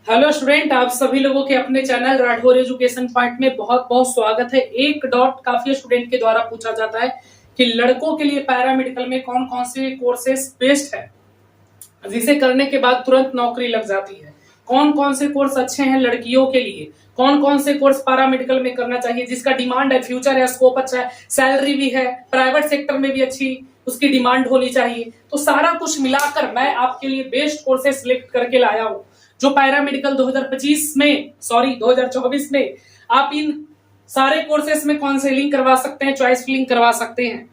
Hello student, आप सभी लोगों के अपने चैनल राठौर एजुकेशन पॉइंट में बहुत बहुत स्वागत है। एक डॉट काफी स्टूडेंट के द्वारा पूछा जाता है कि लड़कों के लिए पैरामेडिकल में कौन कौन से कोर्सेज बेस्ट है जिसे करने के बाद तुरंत नौकरी लग जाती है। कौन कौन से कोर्स अच्छे हैं लड़कियों के लिए, कौन कौन से कोर्स पैरामेडिकल में करना चाहिए जिसका डिमांड है, फ्यूचर है, स्कोप अच्छा है, सैलरी भी है, प्राइवेट सेक्टर में भी अच्छी उसकी डिमांड होनी चाहिए। तो सारा कुछ मिलाकर मैं आपके लिए बेस्ट कोर्सेज सिलेक्ट करके लाया हूं जो पैरामेडिकल 2024 में आप इन सारे कोर्सेस में काउंसलिंग करवा सकते हैं, चॉइस फिलिंग करवा सकते हैं।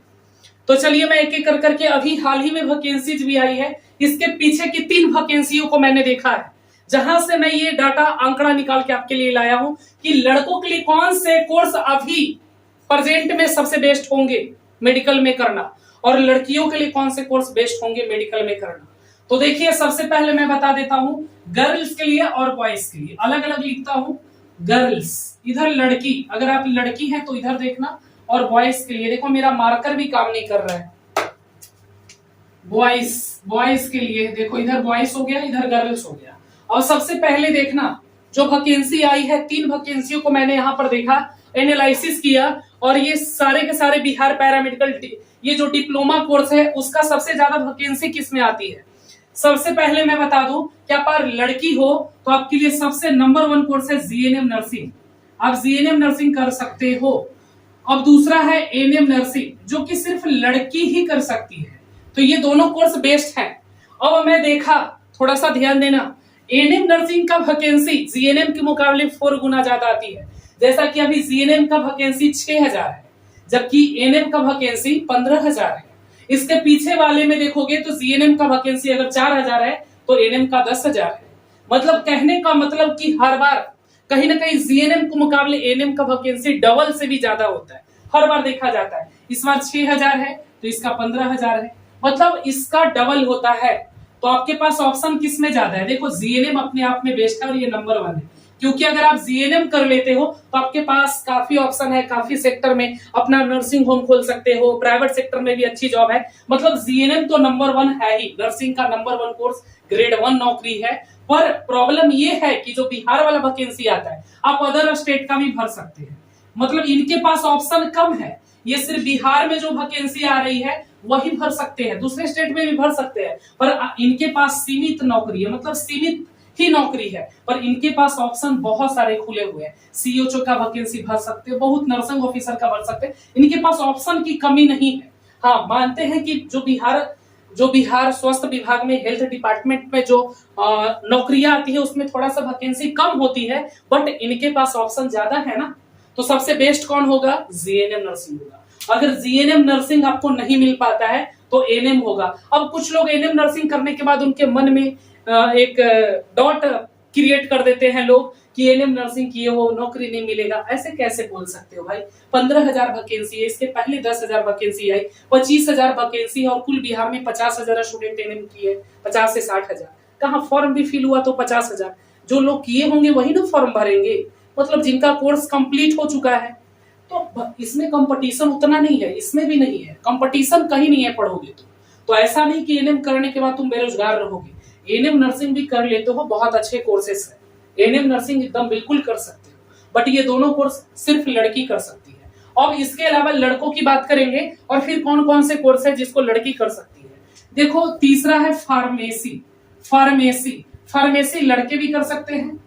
तो चलिए मैं एक एक कर करके, अभी हाल ही में वैकेंसीज भी आई है, इसके पीछे की 3 वैकेंसियों को मैंने देखा है जहां से मैं ये डाटा आंकड़ा निकाल के आपके लिए लाया हूं कि लड़कों के लिए कौन से कोर्स अभी प्रेजेंट में सबसे बेस्ट होंगे मेडिकल में करना और लड़कियों के लिए कौन से कोर्स बेस्ट होंगे मेडिकल में करना। तो देखिए, सबसे पहले मैं बता देता हूं गर्ल्स के लिए और बॉयज के लिए अलग अलग लिखता हूं। गर्ल्स इधर लड़की, अगर आप लड़की हैं तो इधर देखना, और बॉयज के लिए देखो मेरा मार्कर भी काम नहीं कर रहा है। बॉयज के लिए देखो, इधर बॉयज हो गया, इधर गर्ल्स हो गया। और सबसे पहले देखना जो वैकेंसी आई है, 3 वैकेंसियों को मैंने यहां पर देखा, एनालिसिस किया, और ये सारे के सारे बिहार पैरामेडिकल ये जो डिप्लोमा कोर्स है उसका सबसे ज्यादा वैकेंसी किस में आती है। सबसे पहले मैं बता दूं कि आप लड़की हो तो आपके लिए सबसे नंबर 1 कोर्स है जीएनएम नर्सिंग। आप जीएनएम नर्सिंग कर सकते हो। अब दूसरा है एएनएम नर्सिंग जो कि सिर्फ लड़की ही कर सकती है। तो ये दोनों कोर्स बेस्ट हैं। अब मैं देखा, थोड़ा सा ध्यान देना, एएनएम नर्सिंग का वैकेंसी जीएनएम के मुकाबले 4 गुना ज्यादा आती है। जैसा कि अभी जीएनएम का वैकेंसी 6000 है जबकि एएनएम का वैकेंसी 15000 है। इसके पीछे वाले में देखोगे तो जीएनएम का वैकेंसी अगर 4000 है तो एएनएम का 10000 है। मतलब कहने का मतलब कि हर बार कहीं ना कहीं जीएनएम के मुकाबले एएनएम का वैकेंसी डबल से भी ज्यादा होता है, हर बार देखा जाता है। इस बार 6000 है तो इसका 15000 है, मतलब इसका डबल होता है। तो आपके पास ऑप्शन किस में ज्यादा है? देखो, जीएनएम अपने आप में बेस्ट है और ये नंबर 1 है, क्योंकि अगर आप जीएनएम कर लेते हो तो आपके पास काफी ऑप्शन है, काफी सेक्टर में अपना नर्सिंग होम खोल सकते हो, प्राइवेट सेक्टर में भी अच्छी जॉब है। मतलब जीएनएम तो नंबर 1 है ही, नर्सिंग का नंबर 1 कोर्स, ग्रेड 1 नौकरी है। पर प्रॉब्लम ये है कि जो बिहार वाला वैकेंसी आता है आप अदर स्टेट का भी भर सकते हैं, मतलब इनके पास ऑप्शन कम है। ये सिर्फ बिहार में जो वैकेंसी आ रही है वही भर सकते हैं, दूसरे स्टेट में भी भर सकते हैं, पर इनके पास सीमित नौकरी है, मतलब सीमित ही नौकरी है। पर इनके पास ऑप्शन बहुत सारे खुले हुए हैं। सीओचओ का वैकेंसी भर सकते हैं, बहुत नर्सिंग ऑफिसर का भर सकते हैं, इनके पास ऑप्शन की कमी नहीं है। हाँ, मानते हैं कि जो बिहार स्वास्थ्य विभाग में हेल्थ डिपार्टमेंट में जो नौकरियां आती है उसमें थोड़ा सा वैकेंसी कम होती है, बट इनके पास ऑप्शन ज्यादा है ना। तो सबसे बेस्ट कौन होगा? जीएनएम नर्सिंग होगा। अगर जीएनएम नर्सिंग आपको नहीं मिल पाता है तो एएनएम होगा। अब कुछ लोग एएनएम नर्सिंग करने के बाद उनके मन में एक डॉट क्रिएट कर देते हैं लोग कि एएनएम नर्सिंग किए हो नौकरी नहीं मिलेगा। ऐसे कैसे बोल सकते हो भाई? 15000 वैकेंसी है, इसके पहले 10000 वैकेंसी आई, 25000 वैकेंसी है, और कुल बिहार में 50000 स्टूडेंट एएनएम किए, 50 से 60000। कहाँ फॉर्म भी फिल हुआ तो 50000। जो लोग किए होंगे वही ना फॉर्म भरेंगे, मतलब जिनका कोर्स कंप्लीट हो चुका है। तो इसमें कंपटीशन उतना नहीं है, इसमें भी नहीं है, कंपटीशन कहीं नहीं है पढ़ोगे तो ऐसा नहीं कि एएनएम करने के बाद तुम बेरोजगार रहोगे। एएनएम नर्सिंग भी कर लेते हो, बहुत अच्छे कोर्सेस है, एएनएम नर्सिंग एकदम बिल्कुल कर सकते हो, बट ये दोनों कोर्स सिर्फ लड़की कर सकती है। अब इसके अलावा लड़कों की बात करेंगे और फिर कौन कौन से कोर्स है जिसको लड़की कर सकती है। देखो, तीसरा है फार्मेसी। फार्मेसी लड़के भी कर सकते हैं।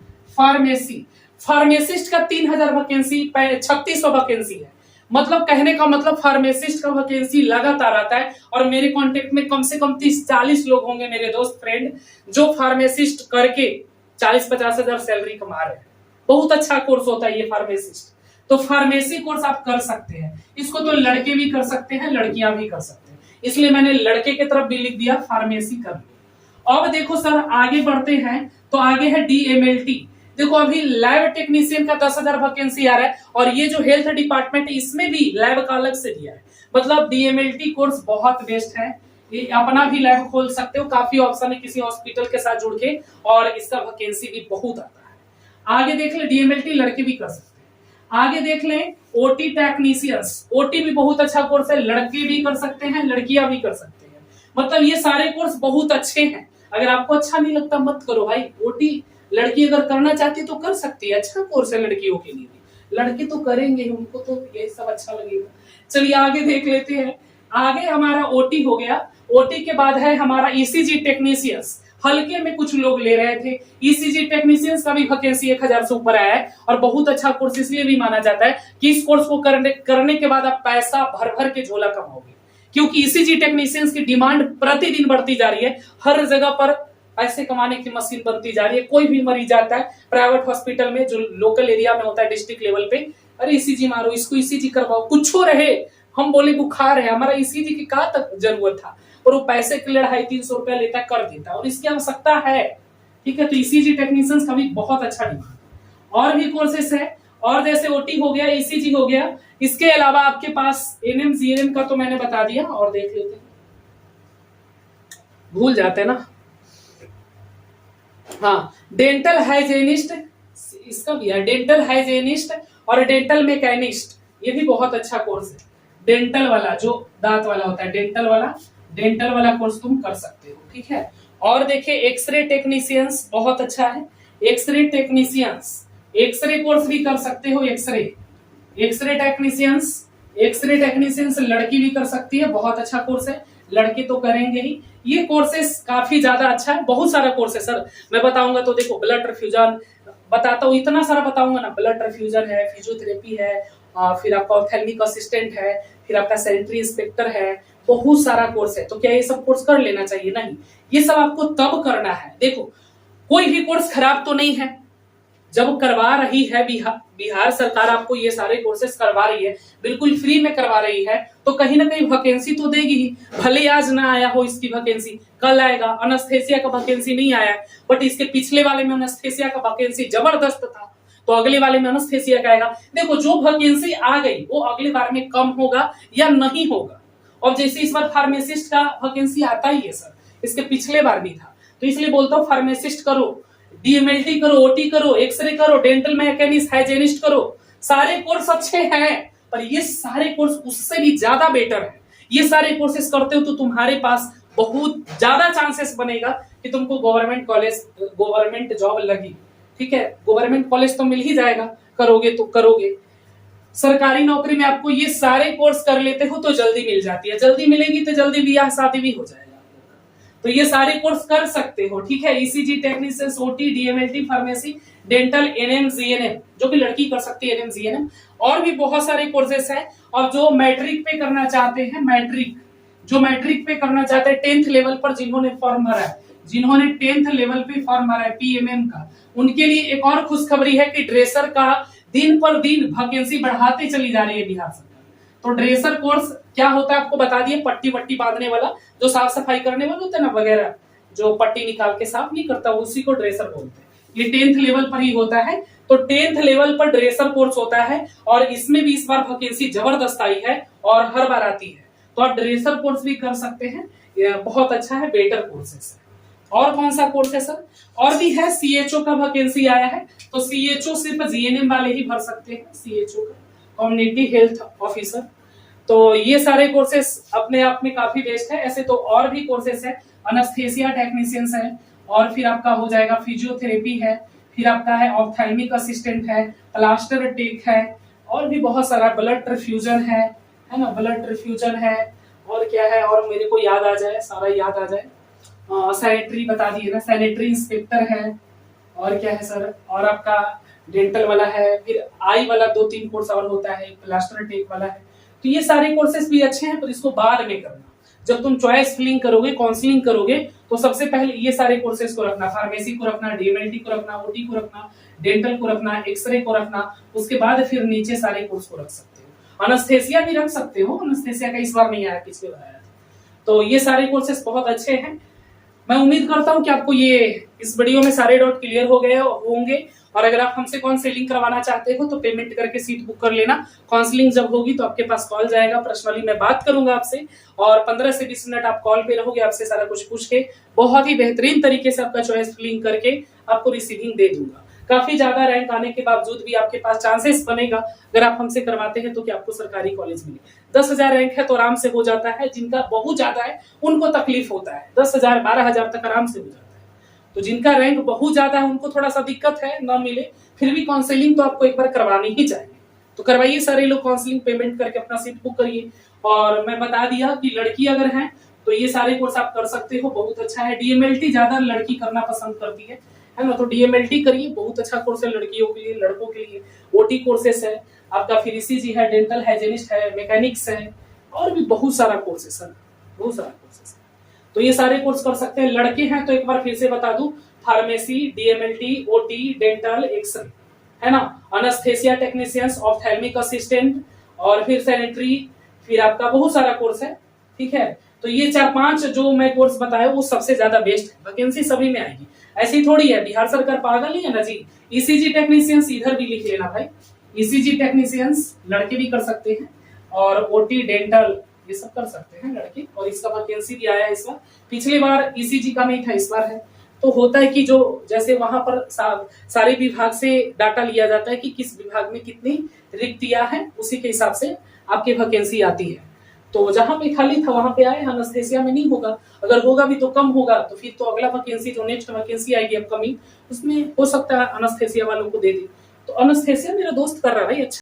फार्मेसिस्ट का 3000 वैकेंसी, 3600 वैकेंसी है। मतलब कहने का मतलब फार्मेसिस्ट का वैकेंसी लगातार आता है, और मेरे कांटेक्ट में कम से कम 30-40 लोग होंगे मेरे दोस्त फ्रेंड जो फार्मेसिस्ट करके 40-50 हजार सैलरी कमा रहे हैं। बहुत अच्छा कोर्स होता है ये फार्मेसिस्ट। तो फार्मेसी कोर्स आप कर सकते हैं, इसको तो लड़के भी कर सकते हैं, लड़कियां भी कर सकते हैं, इसलिए मैंने लड़के की तरफ भी लिख दिया फार्मेसी कर लो। अब देखो सर, आगे बढ़ते हैं तो आगे है डीएमएलटी। देखो, अभी लैब टेक्नीशियन का 10000 वैकेंसी आ रहा है, और ये जो हेल्थ डिपार्टमेंट है इसमें भी लैब का अलग से दिया है। मतलब डीएमएलटी कोर्स बहुत बेस्ट है, ये अपना भी लैब खोल सकते हो, काफी ऑप्शन है किसी हॉस्पिटल के साथ जुड़ के, और इसका वैकेंसी भी बहुत आता है। आगे देख ले, डीएमएलटी लड़के भी कर सकते हैं। आगे देख लें ओटी टेक्नीशियंस, ओटी भी बहुत अच्छा कोर्स है, लड़के भी कर सकते हैं, लड़कियां भी कर सकते हैं। मतलब ये सारे कोर्स बहुत अच्छे हैं। अगर आपको अच्छा नहीं लगता मत करो भाई, ओटी लड़की अगर करना चाहती है तो कर सकती है, अच्छा कोर्स है लड़कियों के लिए भी, लड़के तो करेंगे, उनको तो ये सब अच्छा लगेगा। चलिए आगे देख लेते हैं। आगे हमारा ओटी हो गया, ओटी के बाद है हमारा ईसीजी टेक्नीशियंस, हल्के में कुछ लोग ले रहे थे। ईसीजी टेक्नीशियंस का भी वैकेंसी 1000 से ऊपर आया है और बहुत अच्छा कोर्स इसलिए भी माना जाता है कि इस कोर्स को करने के बाद आप पैसा भर भर के झोला कमाओगे, क्योंकि ईसीजी टेक्नीशियंस की डिमांड प्रतिदिन बढ़ती जा रही है, हर जगह पर पैसे कमाने की मशीन बनती जा रही है। कोई भी मरीज जाता है प्राइवेट हॉस्पिटल में जो लोकल एरिया में होता है डिस्ट्रिक्ट लेवल पे, अरे ईसीजी मारो, इसको ईसीजी करवाओ, कुछ हो रहे, हम बोले बुखार है, हमारा ईसीजी की कहाँ तक जरूरत था, और वो पैसे के लिए 250-300 रुपया लेता कर देता है, और इसकी आवश्यकता है। ठीक है, तो ईसीजी टेक्नीशियंस का भी बहुत अच्छा डिमांड। और भी कोर्सेस है, और जैसे ओटी हो गया, ईसीजी हो गया, इसके अलावा आपके पास एनएम जीएनएम का तो मैंने बता दिया, और देख लेते हैं, भूल जाते हैं ना। हाँ, डेंटल हाइजेनिस्ट, इसका भी है डेंटल हाइजेनिस्ट और डेंटल मैकेनिस्ट, ये भी बहुत अच्छा कोर्स है। डेंटल वाला जो दांत वाला होता है, डेंटल वाला कोर्स तुम कर सकते हो। ठीक है, और देखिए एक्सरे टेक्नीशियंस बहुत अच्छा है, एक्सरे टेक्नीशियंस, एक्सरे कोर्स भी कर सकते हो। एक्सरे टेक्नीशियंस लड़की भी कर सकती है, बहुत अच्छा कोर्स है, लड़के तो करेंगे ही। ये कोर्सेस काफी ज्यादा अच्छा है, बहुत सारा कोर्स है सर, मैं बताऊंगा तो देखो, ब्लड ट्रांसफ्यूजन बताता हूँ, इतना सारा बताऊंगा ना, ब्लड ट्रांसफ्यूजन है, फिजियोथेरेपी है, फिर आपका ऑप्थेल्मिक असिस्टेंट है, फिर आपका सैनिटरी इंस्पेक्टर है, बहुत सारा कोर्स है। तो क्या ये सब कोर्स कर लेना चाहिए? नहीं, ये सब आपको तब करना है। देखो, कोई भी कोर्स खराब तो नहीं है, जब करवा रही है बिहार सरकार आपको ये सारे कोर्सेस करवा रही है, बिल्कुल फ्री में करवा रही है, तो कहीं ना कहीं वैकेंसी तो देगी ही। भले आज ना आया हो इसकी वैकेंसी, कल आएगा। अनेस्थेसिया का वैकेंसी नहीं आया, बट इसके पिछले वाले में अनेस्थेसिया का वैकेंसी जबरदस्त था, तो अगले वाले में अनेस्थेसिया का आएगा। देखो, जो वैकेंसी आ गई वो अगले बार में कम होगा या नहीं होगा। और जैसे इस बार फार्मासिस्ट का वैकेंसी आता ही है सर, इसके पिछले बार भी था, तो इसलिए बोलता हूँ फार्मासिस्ट करो, डीएमएलटी करो, ओटी करो, एक्सरे करो, डेंटल मैकेनिस्ट, हाइजेनिस्ट करो, सारे कोर्स अच्छे हैं, पर ये सारे कोर्स उससे भी ज्यादा बेटर है। ये सारे कोर्सेस करते हो तो तुम्हारे पास बहुत ज्यादा चांसेस बनेगा कि तुमको गवर्नमेंट जॉब लगी। ठीक है, गवर्नमेंट कॉलेज तो मिल ही जाएगा, करोगे तो करोगे। सरकारी नौकरी में आपको ये सारे कोर्स कर लेते हो तो जल्दी मिल जाती है, जल्दी मिलेगी तो जल्दी ब्याह शादी भी हो जाएगा, तो ये सारे कोर्स कर सकते हो। ठीक है, ECG technicians, OT, DMLT, pharmacy, dental, ANM GNM, जो कि लड़की कर सकती है, एनएम जीएनएम, और भी बहुत सारे कोर्सेस हैं। और जो मैट्रिक पे करना चाहते हैं, मैट्रिक पे करना चाहते हैं 10th लेवल पर, जिन्होंने फॉर्म भरा है, जिन्होंने 10th लेवल पे फॉर्म भरा है पीएमएम का, उनके लिए एक और खुशखबरी है कि ड्रेसर का दिन पर दिन वैकेंसी बढ़ाते चली जा रही है बिहार सरकार। तो ड्रेसर कोर्स क्या होता है आपको बता दिए, पट्टी वट्टी बांधने वाला, जो साफ सफाई करने वाला होता है ना वगैरह, जो पट्टी निकाल के साफ नहीं करता, उसी को ड्रेसर बोलते हैं। ये 10th लेवल पर ही होता है, तो 10th लेवल पर ड्रेसर कोर्स होता है, और इसमें भी इस बार वैकेंसी जबरदस्त आई है और हर बार आती है, तो आप ड्रेसर कोर्स भी कर सकते हैं, बहुत अच्छा है, बेटर कोर्सेस है। और कौन सा कोर्स है सर? और भी है, सीएचओ का वैकेंसी आया है, तो सीएचओ सिर्फ जीएनएम वाले ही भर सकते हैं, सीएचओ का, कम्युनिटी हेल्थ ऑफिसर। तो ये सारे कोर्सेस अपने आप में काफी बेस्ट है। ऐसे तो और भी कोर्सेस है, अनेस्थेसिया टेक्नीशियंस है, और फिर आपका हो जाएगा फिजियोथेरेपी है, फिर आपका है ऑप्थेल्मिक असिस्टेंट है, प्लास्टर टेक है, और भी बहुत सारा, ब्लड ट्रांसफ्यूजन है ना, ब्लड ट्रांसफ्यूजन है, और क्या है, और मेरे को याद आ जाए, सारा याद आ जाए, सैनिटरी बता दिए ना, सैनिटरी इंस्पेक्टर है, और क्या है सर, और आपका डेंटल वाला है, फिर आई वाला 2-3 कोर्स और होता है, प्लास्टर टेक वाला है। तो ये सारे कोर्सेस भी अच्छे हैं, पर इसको बाद में करना, जब तुम चॉइस फिलिंग करोगे, काउंसलिंग करोगे, तो सबसे पहले ये सारे कोर्सेस को रखना, फार्मेसी को रखना, डीएमएलटी को रखना, ओटी को रखना, डेंटल को रखना, एक्सरे को रखना, उसके बाद फिर नीचे सारे कोर्स को रख सकते हो। अनेस्थेसिया भी रख सकते हो, अनेस्थेसिया का इस बार नहीं आया, पिछले बार आया। तो ये सारे कोर्सेस बहुत अच्छे हैं। मैं उम्मीद करता हूं कि आपको ये इस वीडियो में सारे डाउट क्लियर हो गए होंगे, और अगर आप हमसे काउंसलिंग करवाना चाहते हो तो पेमेंट करके सीट बुक कर लेना। काउंसलिंग जब होगी तो आपके पास कॉल जाएगा, पर्सनली मैं बात करूंगा आपसे, और 15 से 20 मिनट आप कॉल पे रहोगे, आपसे सारा कुछ पूछ के बहुत ही बेहतरीन तरीके से आपका चॉइस फिलिंग करके आपको रिसीविंग दे दूंगा। काफी ज्यादा रैंक आने के बावजूद भी आपके पास चांसेस बनेगा, अगर आप हमसे करवाते हैं, तो कि आपको सरकारी कॉलेज मिले। 10,000 रैंक है तो आराम से हो जाता है, जिनका बहुत ज्यादा है उनको तकलीफ होता है, 10,000 12,000 तक आराम से हो जाता है। तो जिनका रैंक बहुत ज्यादा है उनको थोड़ा सा दिक्कत है, ना मिले, फिर भी काउंसलिंग तो आपको एक बार करवानी ही चाहिए। तो करवाइए सारे लोग काउंसलिंग, पेमेंट करके अपना सीट बुक करिए। और मैं बता दिया कि लड़की अगर है तो ये सारे कोर्स आप कर सकते हो, बहुत अच्छा है। डीएमएलटी ज्यादा लड़की करना पसंद करती है ना, तो डीएमएलटी करिए, बहुत अच्छा कोर्स है लड़कियों के लिए, लड़कों के लिए। ओटी कोर्सेस है आपका, फिर ईसीजी है, डेंटल हाइजीनिस्ट है, मैकेनिक्स है, और भी बहुत सारा कोर्सेस है, बहुत सारा कोर्सेस है। तो ये सारे कोर्स कर सकते हैं। लड़के हैं तो एक बार फिर से बता दूं, pharmacy, DMLT, OT, dental, X ray, है ना, अनेस्थेसिया टेक्नीशियंस, ऑप्थेल्मिक असिस्टेंट, और फिर सैनिटरी, फिर आपका बहुत सारा कोर्स है, ठीक है। तो ये 4-5 जो मैं कोर्स बताया वो सबसे ज्यादा बेस्ट है, वैकेंसी सभी में आएगी। ऐसी थोड़ी है, बिहार सरकार पागल नहीं है ना जी। ईसीजी टेक्नीशियंस इधर भी लिख लेना भाई, ईसीजी टेक्नीशियंस लड़के भी कर सकते हैं, और ओटी, डेंटल, ये सब कर सकते हैं लड़के। और इसका वैकेंसी भी आया है इस बार, पिछली बार ईसीजी का नहीं था, इस बार है। तो होता है कि जो जैसे वहां पर सारे विभाग से डाटा लिया जाता है कि किस विभाग में कितनी रिक्तियां हैं, उसी के हिसाब से आपकी वैकेंसी आती है। तो जहां पे खाली था वहां पे आए, अनेस्थेसिया में नहीं होगा, अगर होगा भी तो कम होगा, तो फिर तो अगला वैकेंसी जो नेक्स्ट वैकेंसी आएगी अपकमिंग, उसमें हो सकता है अनेस्थेसिया वालों को दे दे। तो अनेस्थेसिया मेरा दोस्त कर रहा है भाई, अच्छा।